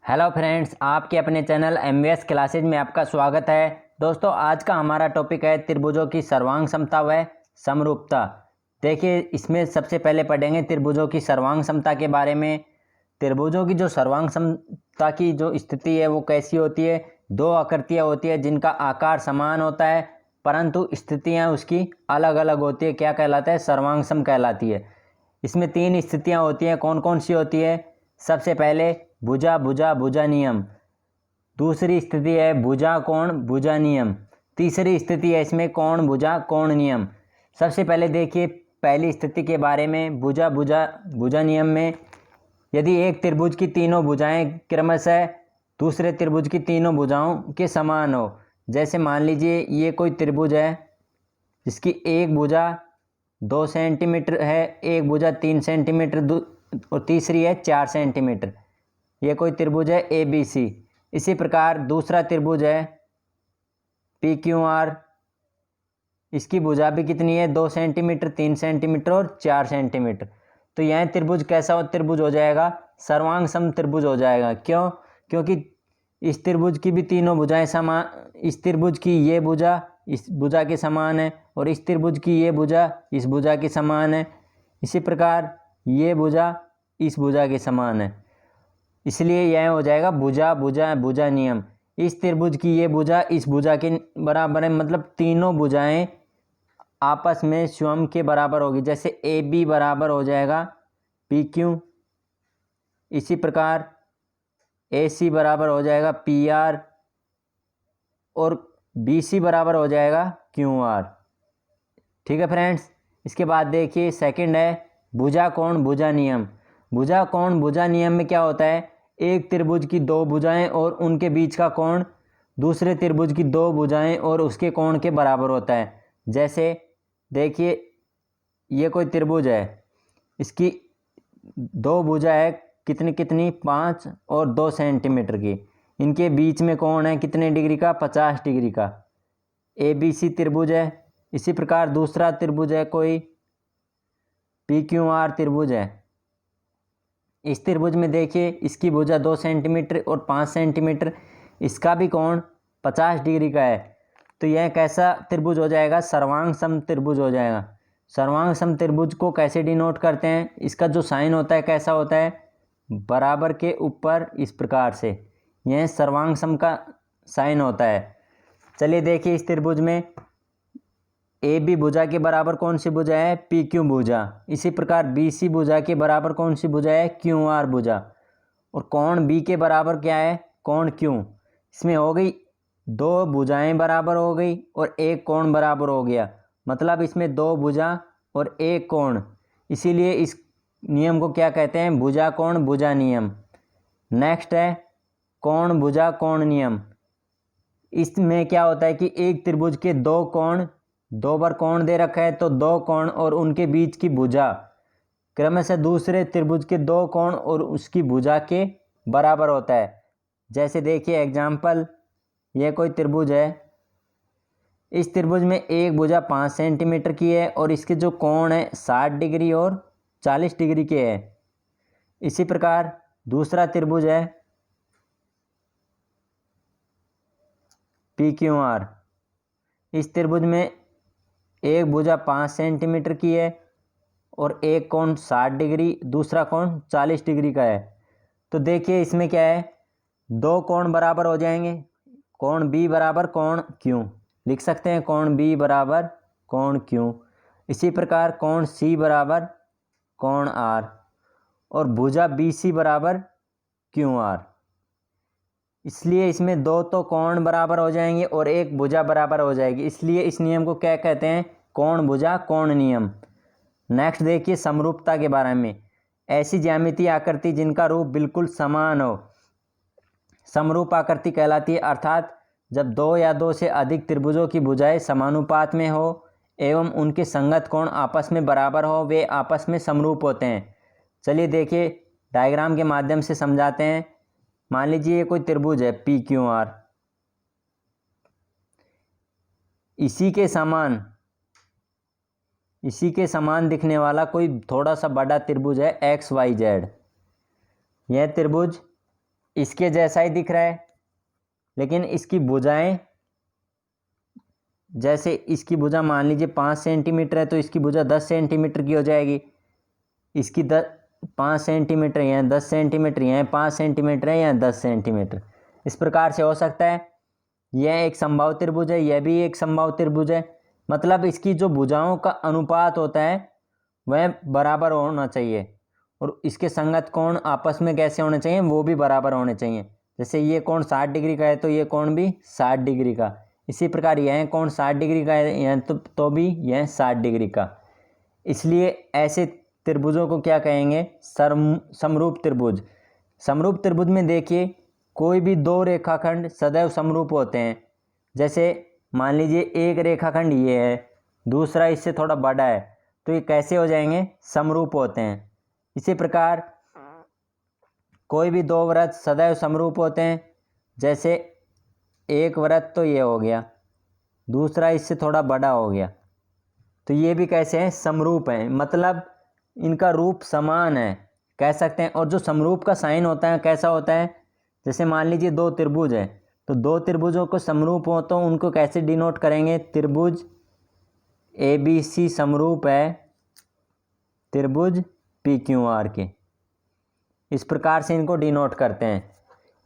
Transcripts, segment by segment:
Hello friends, आपके अपने channel MVS classes में आपका स्वागत है। दोस्तों, आज का हमारा टॉपिक है त्रिभुजों की सर्वांग समता व समरूपता। देखिए, इसमें सबसे पहले पढ़ेंगे त्रिभुजों की सर्वांग समता के बारे में। त्रिभुजों की जो सर्वांग समता की जो स्थिति है वो कैसी होती है। दो आकृतियाँ होती है जिनका आकार समान होता है परंतु स्थितियाँ उसकी अलग अलग होती है। क्या कहलाता है? सर्वांग सम कहलाती है। इसमें तीन स्थितियाँ होती हैं। कौन कौन सी होती है? सबसे पहले भुजा भुजा भुजा नियम। दूसरी स्थिति है भुजा कोण भुजा नियम। तीसरी स्थिति है इसमें कोण भुजा कोण नियम। सबसे पहले देखिए पहली स्थिति के बारे में। भुजा भुजा भुजा नियम में यदि एक त्रिभुज की तीनों भुजाएं क्रमशः दूसरे त्रिभुज की तीनों भुजाओं के समान हो। जैसे मान लीजिए ये कोई त्रिभुज है जिसकी एक भुजा 2 सेंटीमीटर है, एक भुजा 3 सेंटीमीटर और तीसरी है 4 सेंटीमीटर। ये कोई त्रिभुज है ABC। इसी प्रकार दूसरा त्रिभुज है PQR। इसकी भुजा भी कितनी है? 2 सेंटीमीटर, 3 सेंटीमीटर और 4 सेंटीमीटर। तो यह त्रिभुज कैसा त्रिभुज हो जाएगा? सर्वांग सम त्रिभुज हो जाएगा। क्यों? क्योंकि इस त्रिभुज की भी तीनों भुजाएं समान, इस त्रिभुज की ये भुजा इस भुजा के समान है और इस त्रिभुज की ये भुजा इस भुजा के समान है। इसी प्रकार ये भुजा इस भुजा के समान है, इसलिए यह हो जाएगा भुजा भुजा भुजा नियम। इस त्रिभुज की ये भुजा इस भुजा के बराबर है, मतलब तीनों भुजाएं आपस में स्वयं के बराबर होगी। जैसे AB बराबर हो जाएगा PQ, इसी प्रकार AC बराबर हो जाएगा PR और BC बराबर हो जाएगा QR। ठीक है फ्रेंड्स। इसके बाद देखिए सेकंड है भुजा कोण भुजा नियम। भुजा कोण भुजा नियम में क्या होता है? एक त्रिभुज की दो भुजाएं और उनके बीच का कोण दूसरे त्रिभुज की दो भुजाएं और उसके कोण के बराबर होता है। जैसे देखिए ये कोई त्रिभुज है, इसकी दो भुजा है कितनी कितनी 5 और 2 सेंटीमीटर की। इनके बीच में कोण है कितने डिग्री का? 50 डिग्री का। ABC त्रिभुज है। इसी प्रकार दूसरा त्रिभुज है कोई PQR त्रिभुज है। इस त्रिभुज में देखिए इसकी भुजा 2 सेंटीमीटर और 5 सेंटीमीटर, इसका भी कोण 50 डिग्री का है। तो यह कैसा त्रिभुज हो जाएगा? सर्वांग सम त्रिभुज हो जाएगा। सर्वांग सम त्रिभुज को कैसे डिनोट करते हैं? इसका जो साइन होता है कैसा होता है? बराबर के ऊपर इस प्रकार से, यह सर्वांग सम का साइन होता है। चलिए देखिए इस त्रिभुज में AB भुजा के बराबर कौन सी भुजा है? PQ भुजा। इसी प्रकार BC भुजा के बराबर कौन सी भुजा है? QR भुजा। और कोण B के बराबर क्या है? कोण Q। इसमें हो गई दो भुजाएं बराबर हो गई और एक कोण बराबर हो गया, मतलब इसमें दो भुजा और एक कोण। इसीलिए इस नियम को क्या कहते हैं? भुजा कोण भुजा नियम। नेक्स्ट है कोण भुजा कोण नियम। इसमें क्या होता है कि एक त्रिभुज के दो कोण, दो बार कोण दे रखा है तो दो कोण और उनके बीच की भुजा क्रमशः दूसरे त्रिभुज के दो कोण और उसकी भुजा के बराबर होता है। जैसे देखिए एग्जाम्पल, यह कोई त्रिभुज है। इस त्रिभुज में एक भुजा 5 सेंटीमीटर की है और इसके जो कोण है 60 डिग्री और 40 डिग्री के है। इसी प्रकार दूसरा त्रिभुज है PQR। इस त्रिभुज में एक भुजा 5 सेंटीमीटर की है और एक कोण 60 डिग्री, दूसरा कोण 40 डिग्री का है। तो देखिए इसमें क्या है? दो कोण बराबर हो जाएंगे। कोण B बराबर कोण Q लिख सकते हैं, कोण B बराबर कोण Q। इसी प्रकार कोण C बराबर कोण R और भुजा BC बराबर QR। इसलिए इसमें दो तो कोण बराबर हो जाएंगे और एक भुजा बराबर हो जाएगी। इसलिए इस नियम को क्या कहते हैं? कोण भुजा कोण नियम। नेक्स्ट देखिए समरूपता के बारे में। ऐसी ज्यामितीय आकृति जिनका रूप बिल्कुल समान हो समरूप आकृति कहलाती है। अर्थात जब दो या दो से अधिक त्रिभुजों की भुजाएं समानुपात में हो एवं उनके संगत कोण आपस में बराबर हो, वे आपस में समरूप होते हैं। चलिए देखिए डायग्राम के माध्यम से समझाते हैं। मान लीजिए ये कोई त्रिभुज है PQR। इसी के समान दिखने वाला कोई थोड़ा सा बड़ा त्रिभुज है XYZ। यह त्रिभुज इसके जैसा ही दिख रहा है, लेकिन इसकी भुजाएं, जैसे इसकी भुजा मान लीजिए 5 सेंटीमीटर है तो इसकी भुजा 10 सेंटीमीटर की हो जाएगी। इसकी 5 सेंटीमीटर यहाँ 10 सेंटीमीटर, यहाँ 5 सेंटीमीटर है, यहाँ 10 सेंटीमीटर। इस प्रकार से हो सकता है। यह एक समबाहु त्रिभुज है, यह भी एक समबाहु त्रिभुज है। मतलब इसकी जो भुजाओं का अनुपात होता है वह बराबर होना चाहिए, और इसके संगत कोण आपस में कैसे होने चाहिए, वो भी बराबर होने चाहिए। जैसे ये कोण 60 डिग्री का है तो ये कोण भी 60 डिग्री का। इसी प्रकार यह कोण 60 डिग्री का है, यह तो भी यह 60 डिग्री का। इसलिए ऐसे त्रिभुजों को क्या कहेंगे, समरूप त्रिभुज। समरूप त्रिभुज में देखिए कोई भी दो रेखाखंड सदैव समरूप होते हैं। जैसे मान लीजिए एक रेखाखंड ये है, दूसरा इससे थोड़ा बड़ा है, तो ये कैसे हो जाएंगे, समरूप होते हैं। इसी प्रकार कोई भी दो वृत्त सदैव समरूप होते हैं। जैसे एक वृत्त तो ये हो गया, दूसरा इससे थोड़ा बड़ा हो गया, तो ये भी कैसे हैं, समरूप हैं। मतलब इनका रूप समान है कह सकते हैं। और जो समरूप का साइन होता है कैसा होता है, जैसे मान लीजिए दो त्रिभुज है, तो दो त्रिभुजों को समरूप हो तो उनको कैसे डिनोट करेंगे, त्रिभुज ABC समरूप है त्रिभुज PQR के। इस प्रकार से इनको डिनोट करते हैं।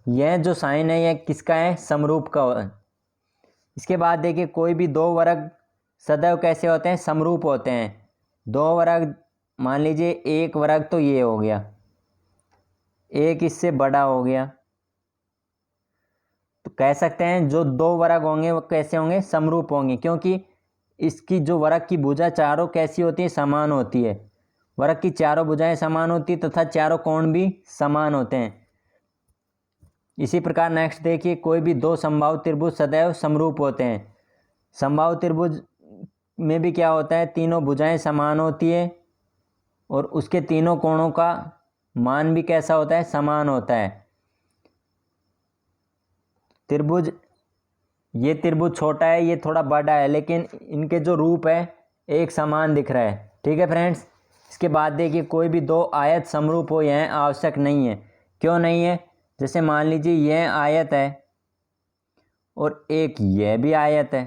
यह जो साइन है यह किसका है, समरूप का है। इसके बाद देखिए कोई भी दो वर्ग सदैव कैसे होते हैं, समरूप होते हैं। दो वर्ग मान लीजिए एक वर्ग तो ये हो गया, एक इससे बड़ा हो गया, तो कह सकते हैं जो दो वर्ग होंगे वो कैसे होंगे, समरूप होंगे, क्योंकि इसकी जो वर्ग की भुजा चारों कैसी होती है, समान होती है। वर्ग की चारों भुजाएं समान होती है तथा चारों कोण भी समान होते हैं। इसी प्रकार नेक्स्ट देखिए कोई भी दो समबाहु त्रिभुज सदैव समरूप होते हैं। समबाहु त्रिभुज में भी क्या होता है, तीनों भुजाएं समान होती है और उसके तीनों कोणों का मान भी कैसा होता है, समान होता है। त्रिभुज, ये त्रिभुज छोटा है, ये थोड़ा बड़ा है, लेकिन इनके जो रूप है एक समान दिख रहा है। ठीक है फ्रेंड्स। इसके बाद देखिए कोई भी दो आयत समरूप हो यह आवश्यक नहीं है। क्यों नहीं है, जैसे मान लीजिए यह आयत है और एक यह भी आयत है।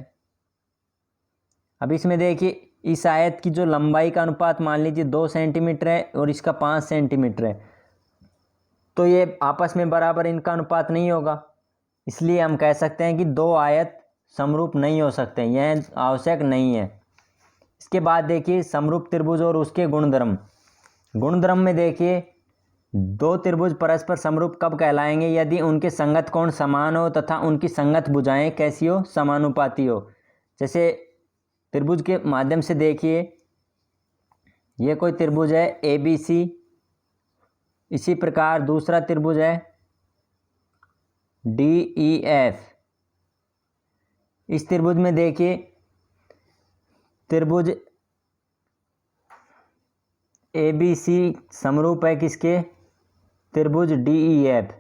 अब इसमें देखिए इस आयत की जो लंबाई का अनुपात मान लीजिए 2 सेंटीमीटर है और इसका 5 सेंटीमीटर है, तो ये आपस में बराबर इनका अनुपात नहीं होगा। इसलिए हम कह सकते हैं कि दो आयत समरूप नहीं हो सकते, यह आवश्यक नहीं है। इसके बाद देखिए समरूप त्रिभुज और उसके गुणधर्म। गुणधर्म में देखिए दो त्रिभुज परस्पर समरूप कब कहलाएंगे, यदि उनके संगत कोण समान हो तथा उनकी संगत भुजाएं कैसी हो, समानुपाती हो। जैसे त्रिभुज के माध्यम से देखिए ये कोई त्रिभुज है ABC, इसी प्रकार दूसरा त्रिभुज है DEF। इस त्रिभुज में देखिए त्रिभुज ABC समरूप है किसके, त्रिभुज DEF।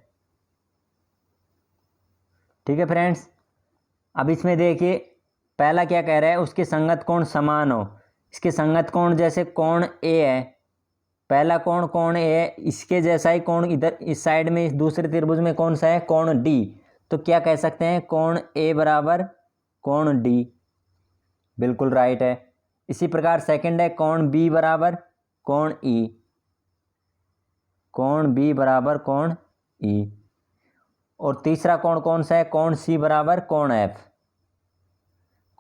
ठीक है फ्रेंड्स। अब इसमें देखिए पहला क्या कह रहा है, उसके संगत कोण समान हो। इसके संगत कोण जैसे कोण A है, पहला कोण A है, इसके जैसा ही कोण इधर इस साइड में इस दूसरे त्रिभुज में कौन सा है, कोण D। तो क्या कह सकते हैं, कोण A बराबर कोण D। बिल्कुल राइट है। इसी प्रकार सेकंड है कोण B बराबर कोण E, कोण B बराबर कोण E। और तीसरा कोण कौन सा है, कोण C बराबर कोण F,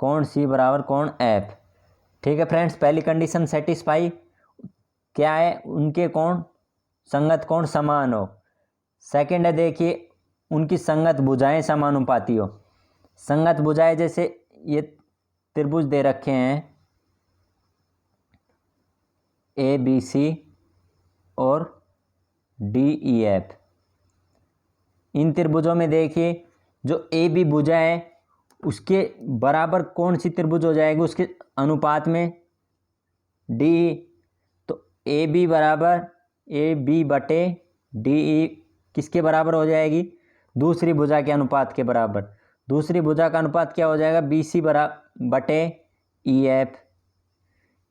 कोण C बराबर कोण F। ठीक है फ्रेंड्स, पहली कंडीशन सेटिस्फाई, क्या है, उनके कोण संगत कोण समान हो। सेकंड है देखिए उनकी संगत भुजाएं समानुपाती हो। संगत भुजाएं जैसे ये त्रिभुज दे रखे हैं ABC और DEF। इन त्रिभुजों में देखिए जो AB भुजा है उसके बराबर कौन सी त्रिभुज हो जाएगी, उसके अनुपात में DE। तो AB बराबर AB बटे DE किसके बराबर हो जाएगी, दूसरी भुजा के अनुपात के बराबर। दूसरी भुजा का अनुपात क्या हो जाएगा, BC बटे EF।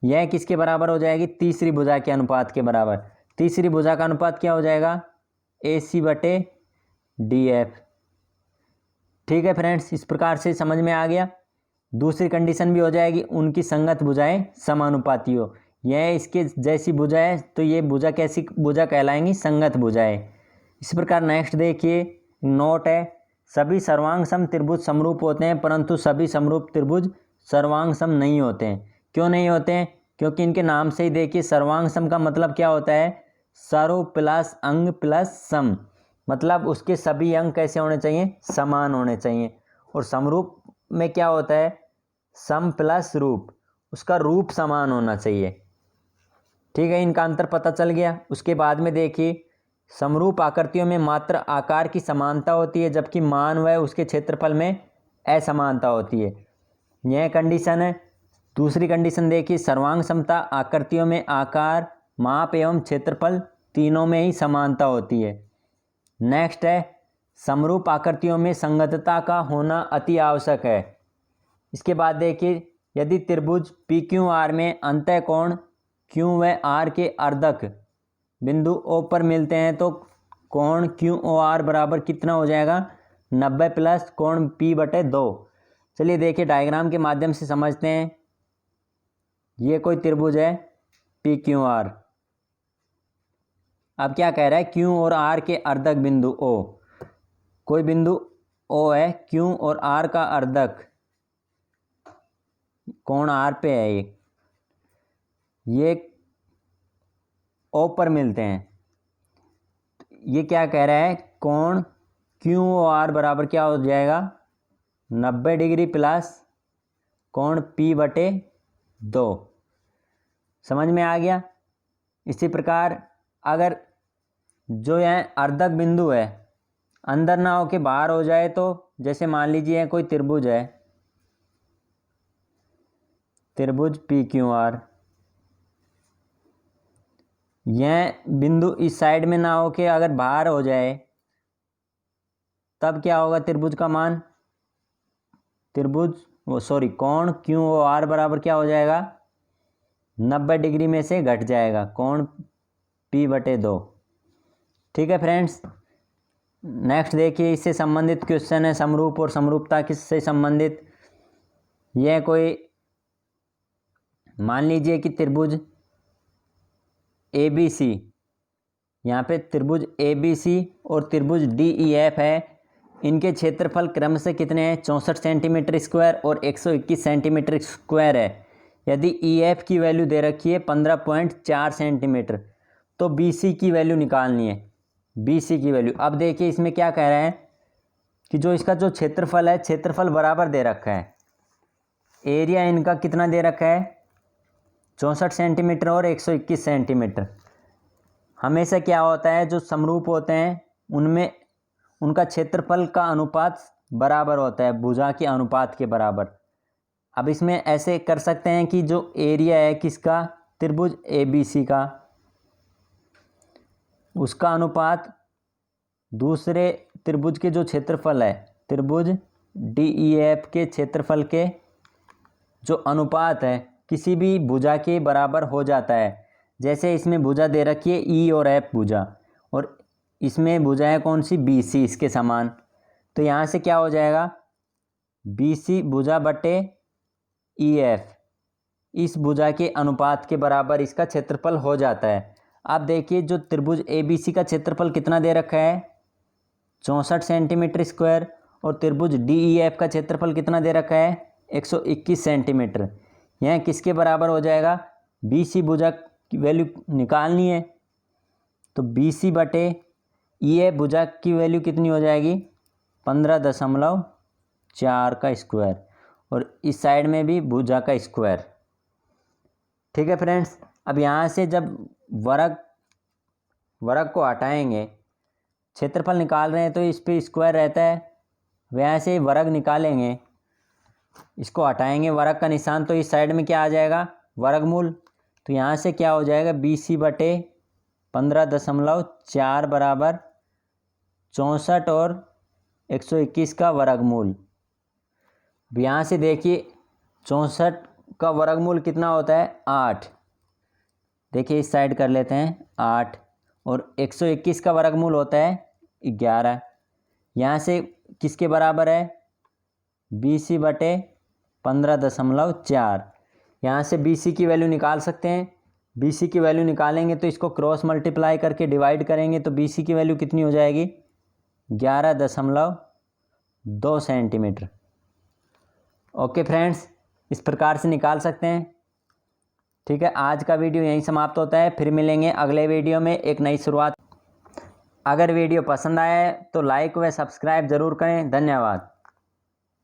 यह किसके बराबर हो जाएगी, तीसरी भुजा के अनुपात के बराबर। तीसरी भुजा का अनुपात क्या हो जाएगा, AC बटे DF। ठीक है फ्रेंड्स, इस प्रकार से समझ में आ गया। दूसरी कंडीशन भी हो जाएगी, उनकी संगत भुजाएं समानुपाती हो। यह इसके जैसी भुजा है तो ये भुजा कैसी भुजा कहलाएंगी? संगत भुजाएं। इसी प्रकार नेक्स्ट देखिए, नोट है, सभी सर्वांग सम त्रिभुज समरूप होते हैं परंतु सभी समरूप त्रिभुज सर्वांग सम नहीं होते हैं। क्यों नहीं होते हैं? क्योंकि इनके नाम से ही देखिए, सर्वांग सम का मतलब क्या होता है? सर्व प्लस अंग प्लस सम, मतलब उसके सभी अंग कैसे होने चाहिए? समान होने चाहिए। और समरूप में क्या होता है? सम प्लस रूप, उसका रूप समान होना चाहिए। ठीक है, इनका अंतर पता चल गया। उसके बाद में देखिए, समरूप आकृतियों में मात्र आकार की समानता होती है जबकि मान व उसके क्षेत्रफल में असमानता होती है। यह कंडीशन है। दूसरी कंडीशन देखिए, सर्वांग समता आकृतियों में आकार, माप एवं क्षेत्रफल तीनों में ही समानता होती है। नेक्स्ट है, समरूप आकृतियों में संगतता का होना अति आवश्यक है। इसके बाद देखिए, यदि त्रिभुज PQR में अंतःकोण Q व R के अर्धक बिंदु O पर मिलते हैं तो कोण QOR बराबर कितना हो जाएगा? 90 प्लस कोण P/2। चलिए देखिए, डायग्राम के माध्यम से समझते हैं। ये कोई त्रिभुज है PQR। अब क्या कह रहा है? Q और R के अर्धक बिंदु O, कोई बिंदु O है, Q और R का अर्धक कोण R पे है, ये O पर मिलते हैं। ये क्या कह रहा है? कोण QOR बराबर क्या हो जाएगा? 90 डिग्री प्लस कोण P/2। समझ में आ गया। इसी प्रकार अगर जो यह अर्धक बिंदु है अंदर ना हो के बाहर हो जाए तो, जैसे मान लीजिए कोई त्रिभुज है, त्रिभुज PQR, यह बिंदु इस साइड में ना हो के अगर बाहर हो जाए तब क्या होगा? त्रिभुज का मान, कोण QOR बराबर क्या हो जाएगा? 90 डिग्री में से घट जाएगा कोण P/2। ठीक है फ्रेंड्स, नेक्स्ट देखिए, इससे संबंधित क्वेश्चन है, समरूप और समरूपता किससे संबंधित। यह कोई मान लीजिए कि त्रिभुज ABC, यहाँ पे त्रिभुज ABC और त्रिभुज DEF है। इनके क्षेत्रफल क्रमशः कितने हैं? 64 सेंटीमीटर स्क्वायर और 121 सेंटीमीटर स्क्वायर है। यदि EF की वैल्यू दे रखी है 15.4 सेंटीमीटर, तो BC की वैल्यू निकालनी है। BC की वैल्यू, अब देखिए इसमें क्या कह रहे हैं कि जो इसका जो क्षेत्रफल है, क्षेत्रफल बराबर दे रखा है। एरिया इनका कितना दे रखा है? 64 सेंटीमीटर और 121 सेंटीमीटर। हमेशा क्या होता है, जो समरूप होते हैं उनमें उनका क्षेत्रफल का अनुपात बराबर होता है, भुजा के अनुपात के बराबर। अब इसमें ऐसे कर सकते हैं कि जो एरिया है किसका? त्रिभुज ABC का, उसका अनुपात दूसरे त्रिभुज के जो क्षेत्रफल है, त्रिभुज DEF के क्षेत्रफल के जो अनुपात है किसी भी भुजा के बराबर हो जाता है। जैसे इसमें भुजा दे रखी है E और F भुजा, और इसमें भुजा है कौन सी? BC, इसके समान। तो यहाँ से क्या हो जाएगा? BC भुजा बटे EF, इस भुजा के अनुपात के बराबर इसका क्षेत्रफल हो जाता है। अब देखिए, जो त्रिभुज ABC का क्षेत्रफल कितना दे रखा है? 64 सेंटीमीटर स्क्वायर, और त्रिभुज DEF का क्षेत्रफल कितना दे रखा है? 121 सेंटीमीटर। यह किसके बराबर हो जाएगा? BC भुजा की वैल्यू निकालनी है, तो BC बटे EF भुजा की वैल्यू कितनी हो जाएगी? 15.4 का स्क्वायर, और इस साइड में भी भुजा का स्क्वायर। ठीक है फ्रेंड्स, अब यहाँ से जब वर्ग को हटाएंगे, क्षेत्रफल निकाल रहे हैं तो इस पे स्क्वायर रहता है, वैसे वर्ग निकालेंगे, इसको हटाएंगे वर्ग का निशान, तो इस साइड में क्या आ जाएगा? वर्गमूल। तो यहाँ से क्या हो जाएगा? BC बटे 15.4 बराबर 64 और 121 का वर्गमूल। अब यहाँ से देखिए 64 का वर्गमूल कितना होता है? 8। देखिए इस साइड कर लेते हैं 8, और 121 का वर्गमूल होता है 11। यहाँ से किसके बराबर है, BC बटे 15.4। यहाँ से BC की वैल्यू निकाल सकते हैं। BC की वैल्यू निकालेंगे तो इसको क्रॉस मल्टीप्लाई करके डिवाइड करेंगे तो BC की वैल्यू कितनी हो जाएगी, 11.2 सेंटीमीटर। ओके फ्रेंड्स, इस प्रकार से निकाल सकते हैं। ठीक है, आज का वीडियो यहीं समाप्त होता है, फिर मिलेंगे अगले वीडियो में एक नई शुरुआत। अगर वीडियो पसंद आया है तो लाइक व सब्सक्राइब ज़रूर करें। धन्यवाद।